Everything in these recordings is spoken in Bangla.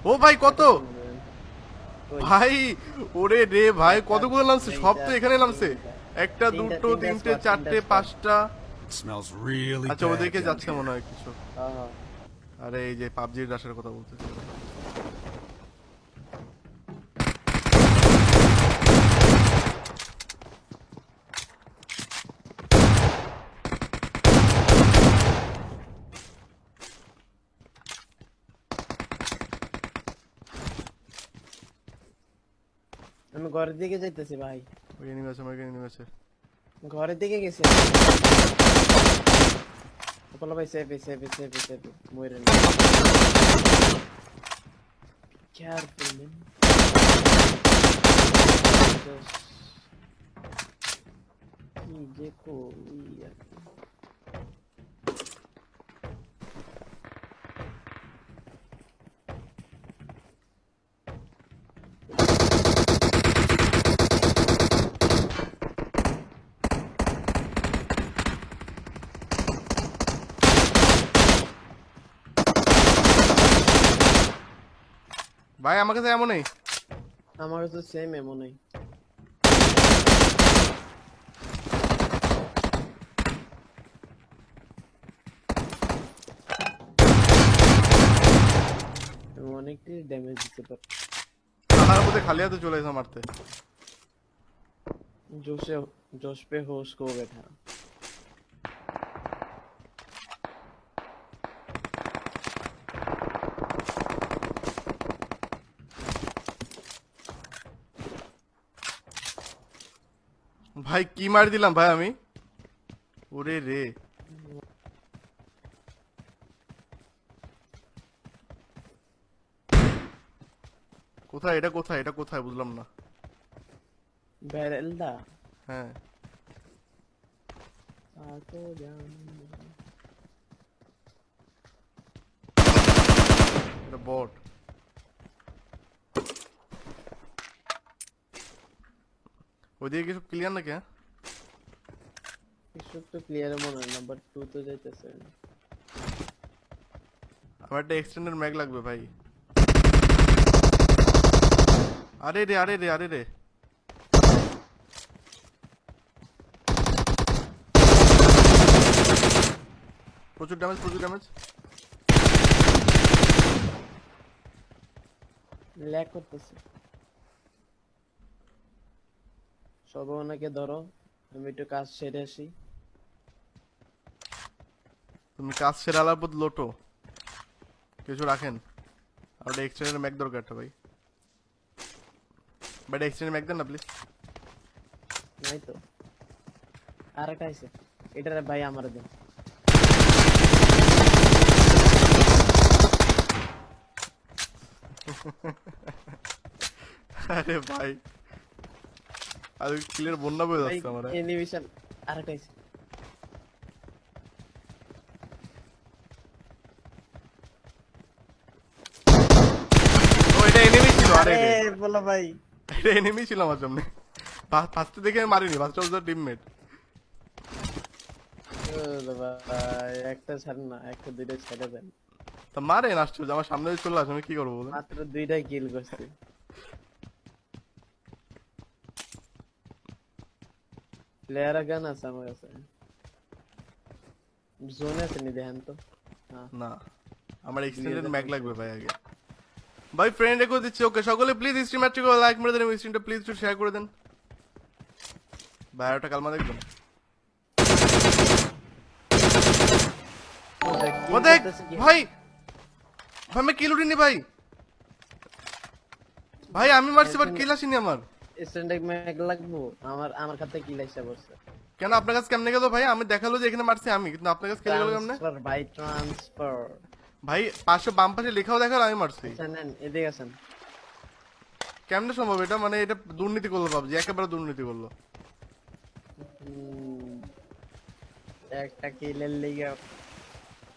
ও ভাই কত কই ভাই, ওরে রে ভাই একটা কতগুলো নামছে, সব তো দুইটা এখানে নামছে। তিনটা একটা দুটো তিনটা তিনটে স্কোয়াড তিনটা চারটে স্কোয়াড পাঁচটা। Smells really আচ্ছা bad ওদেরকে down যাচ্ছে here. মনে হয় কিছু। হ্যাঁ হ্যাঁ আরে এই যে পাবজির রাশের কথা বলতেছে। আমি ঘরের দিকে যাইতেছি ভাই ওই এনিমি আছে, আমার এনিমি আছে। ঘরের দিকে গেছি বলো ভাই সেফ সেফ সেফ সেফ মরে না কেয়ারফুল ম্যান কি যে করি আর কি। ভাই আমার কাছে এমনই। আমার তো সেম এমনই অনেকটি ড্যামেজ দিতে পারে আমার মধ্যে খালি হাতে চলে এসে মারতে। जोश जोश पे होश को बैठा ভাই কি মারি দিলাম ভাই আমি, ওরে রে। কোথায় এটা, কোথায় এটা, কোথায় বুঝলাম না। बैरल दा হ্যাঁ आको जान এটা বট। ওইদিকে কিছু ক্লিয়ার নাকি? হ্যাঁ इसको तो क्लियर মনে হয় নাম্বার 2 তো যাইতেছে আমার একটা এক্সটেন্ডেড ম্যাগ লাগবে ভাই। আরে রে আরে রে আরে রে, প্রচুর ড্যামেজ প্রচুর ড্যামেজ। ল্যাগ করতেছে সবাই ওনাকে ধরো আমি একটু কাজ সেরে আসি তুমি কাজ সেরে আলার পর লোটো কিছু রাখেন। আর ওটা এক্সটেন্ডেড ম্যাগ দরকার একটা ভাই। বাট এক্সটেন্ডেড ম্যাগ দেন না প্লিজ। নাই তো আর একটা আছে এটা ভাই আমার দেন আরে ভাই আর ক্লিয়ার বন্যা বয়ে ভাই যাচ্ছে আমার। এনিমেশন আর একটা আছে ও এটা এনিমি ছিল, আরে আরে রে বলো ভাই এটা এনিমি ছিল আমার সামনে। ফার্স্টে দেখে আমি মারিনি, ফার্স্টে ওর টিমমেট। বলো ভাই একটা ছাড় না একটা দুইটা ছেড়ে দেন তা মারেন আশ্চর্য, আমার সামনে দিয়ে চলে আসে, আমি কি করবো বলেন। মাত্র দুইটা কিল করছি প্লেয়ার গান আছে আমার কাছে জোনে আছে নি দেখেন তো হ্যাঁ না আমার এক্সটেন্ডেড ম্যাগ লাগবে ভাই আগে। ভাই ফ্রেন্ড রেখে দিচ্ছি, ওকে সকলে প্লিজ স্ট্রিম ম্যাট্রিক লাইক মেরে দেন, স্ট্রিমটা প্লিজ একটু শেয়ার করে দেন। ভাই একটা কালমা দেখবেন। ও দেখ ভাই, ভাই আমি কিল উঠিনি ভাই, ভাই আমি মারছি বাট কিল আসেনি আমার। স্ট্যান্ডার্ড ম্যাগ লাগবো আমার আমার খাতে কিল আইসা বসছে কেন আপনার কাছে কেমনে গেল ভাই? আমি দেখালো যে এখানে মারছি আমি, কিন্তু আপনার কাছে কেন গেল কেমনে? ট্রান্সফার বাই ট্রান্সফার ভাই পাশে বাম পাশে লেখাও দেখালো আমি মারছি। আচ্ছা নেন এদিকে আসেন কেমনে সম্ভব এটা? মানে এটা দুর্নীতি করলো পাবজি, একেবারে দুর্নীতি করলো। হুম, একটা কিলের লিগে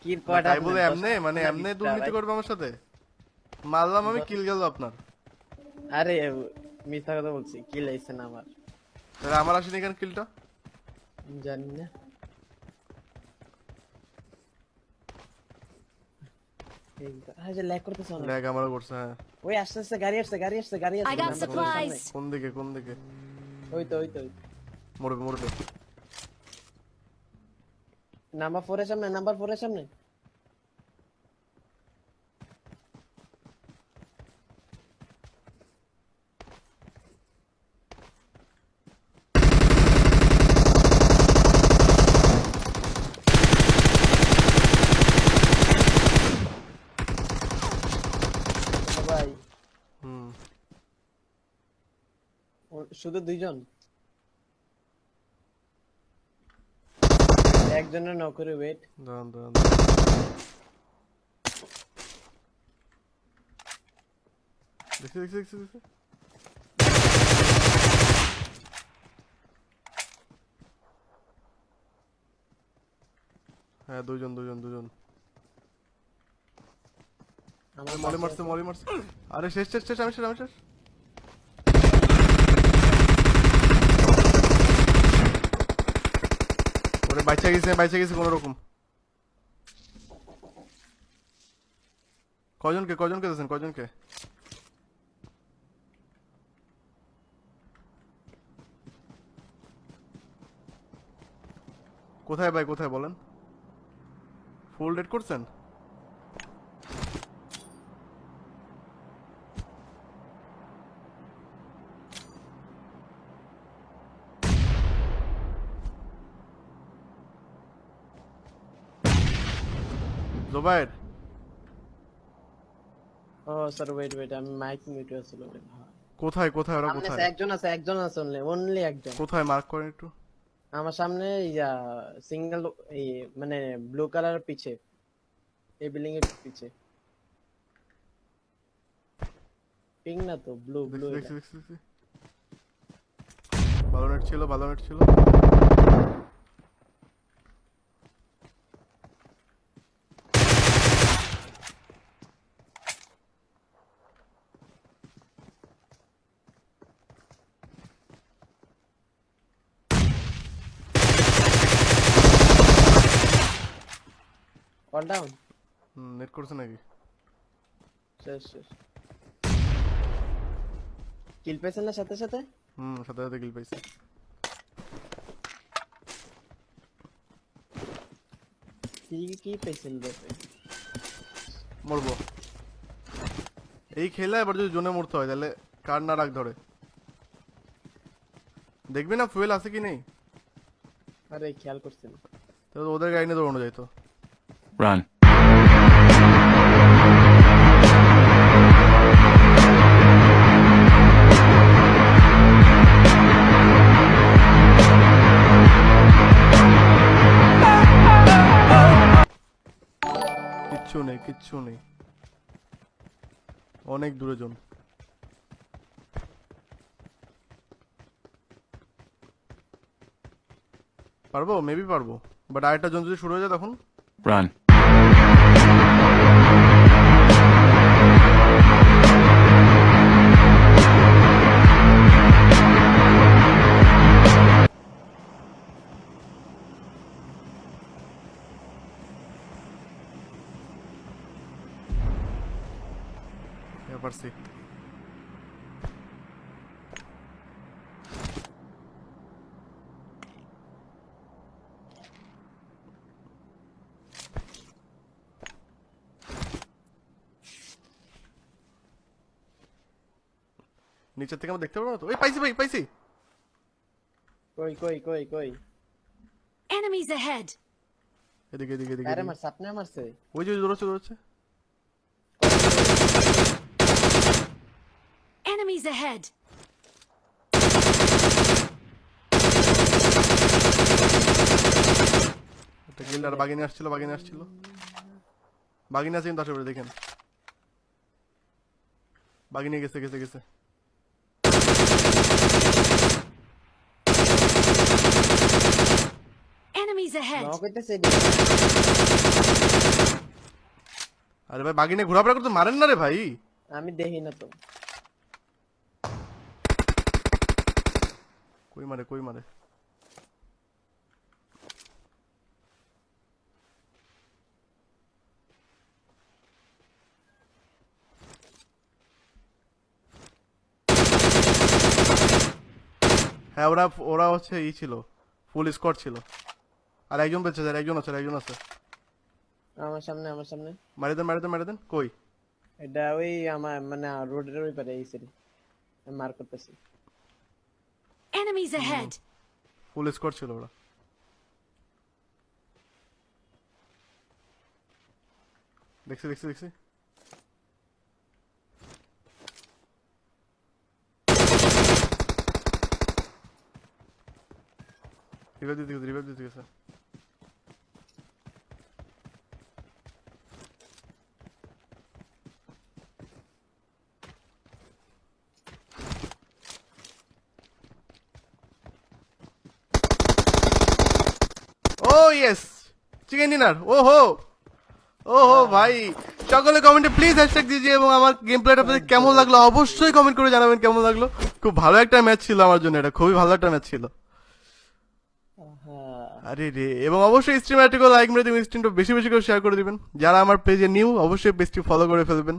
কিল না, কয়টা তাই বলে আপনার? এমনে মানে 10টা এমনে 20টা দুর্নীতি ভাই? করবে আমার সাথে? মারলাম আমি, কিল গেল আপনার। আরে মিথ্যা কথা বলছি কিল আইছে না আমার তাহলে আমার আসেনি কেন কিলটা? জানি না হ্যাঁ যে ল্যাগ করতেছে অনেক। ল্যাগ আমারও করছে হ্যাঁ। ওই আস্তে আস্তে গাড়ি আসছে গাড়ি আসছে গাড়ি আসছে I got নাম্বার ফোরের সামনে। supplies. কোন দিকে কোন দিকে? ওই তো ওই তো মরবে মরবে। নাম্বার ফোরের সামনে নাম্বার ফোরের সামনে। ভাই হুম শুধু দুইজন, একজনের নকরে ওয়েট। দাঁড়ান দাঁড়ান। দেখছি দেখছি দেখছি দেখছি। হ্যাঁ দুজন দুজন দুজন। আমার মলি পাশে মারছে আছে। মলি মারছে। আরে শেষ শেষ শেষ আমি শেষ আমি শেষ। ওরে বাইচা গেছে কোনো রকম। কজনকে কজনকে দিয়েছেন কজনকে? কোথায় ভাই কোথায় বলেন? ফুল ডেট করছেন? জোবাইর ও স্যার ওয়েট ওয়েট আমি মাইক মিউট ছিল। কোথায় কোথায় ওরা সামনে কোথায়? একজন আছে অনলি একজন। কোথায় মার্ক করেন একটু? আমার সামনে ইয়া সিঙ্গেল এই মানে ব্লু কালার পিছে, এই বিল্ডিং এর পিছে। পিং না তো ব্লু ব্লু। দেখছি দেখছি দেখছি। ভালো নেট ছিল ভালো নেট ছিল। All down. নেট করছে নাকি? শেষ শেষ। কিল পেছেন না সাথে সাথে? সাথে সাথে কিল পাইছি। কি পেছেন রে? মরবো এই খেলা। এবার যদি জোনে মরতে হয় তাহলে কার না রাখ ধরে দেখবি না ফুয়েল আছে কি নেই। আরে খেয়াল করছেন? তাহলে তো ওদের গাড়ি নিয়ে দৌড়ানো যাইতো। Run. কিচ্ছু নেই কিচ্ছু নেই। অনেক দূরে জন। পারবো মেবি পারবো, বাট আরেকটা জন যদি শুরু হয়ে যায় তখন। Run. পারছি। নিচের থেকে আমরা দেখতে পারবো না তো? ওই পাইছি ভাই পাইছি। কই কই কই কই? Enemies ahead. এদিকে এদিকে এদিকে আরে এদিকে। মার সাপনে মারছে। ওই যে দৌড়াচ্ছে দৌড়াচ্ছে। Enemies ahead. একটা কিল আর বাগিনী আসছিল বাগিনী আসছিল। বাগিনী আছে কিন্তু আশেপাশে দেখেন। বাগিনী গেছে গেছে গেছে। Enemies ahead. নক হইতেছে। আরে ভাই বাগিনী ঘোরাফেরা করতে মারেন না রে ভাই। আমি দেখি না তো। কই মারে কই মারে? হ্যাঁ ওরা ওরা হচ্ছে ছিল ফুল স্কোয়াড ছিল। আর একজন বেঁচে যায়, একজন আছে, একজন আছে। আমার সামনে, আমার সামনে। মারি দেন, মারি দেন, মারি দেন। কই? এটা ওই আমার মানে রোডের ওই পারে এই সাইডে আমি মার করতেছি। Enemies ahead! ফুল স্কোয়াড ছিল ওরা। দেখছি দেখছি দেখছি। রিভাইভ দিতে গেছে, রিভাইভ দিতে গেছে। ও ইয়েস, চিকেন ডিনার। ওহো ওহো ভাই, সকলে কমেন্টে প্লিজ হ্যাশট্যাগ দিজিয়ে এবং আমার গেম প্লেটা আপনাদের কেমন লাগলো অবশ্যই কমেন্ট করে জানাবেন কেমন লাগলো। খুব ভালো একটা ম্যাচ ছিল আমার জন্য, এটা খুবই ভালো একটা ম্যাচ ছিল। হ্যাঁ আরে রে, এবং অবশ্যই স্ট্রিমারটিকে লাইক মেরে দিবেন, স্ট্রিমটা বেশি বেশি করে শেয়ার করে দিবেন। যারা আমার পেজে নিউ অবশ্যই পেজটি ফলো করে ফেলবেন।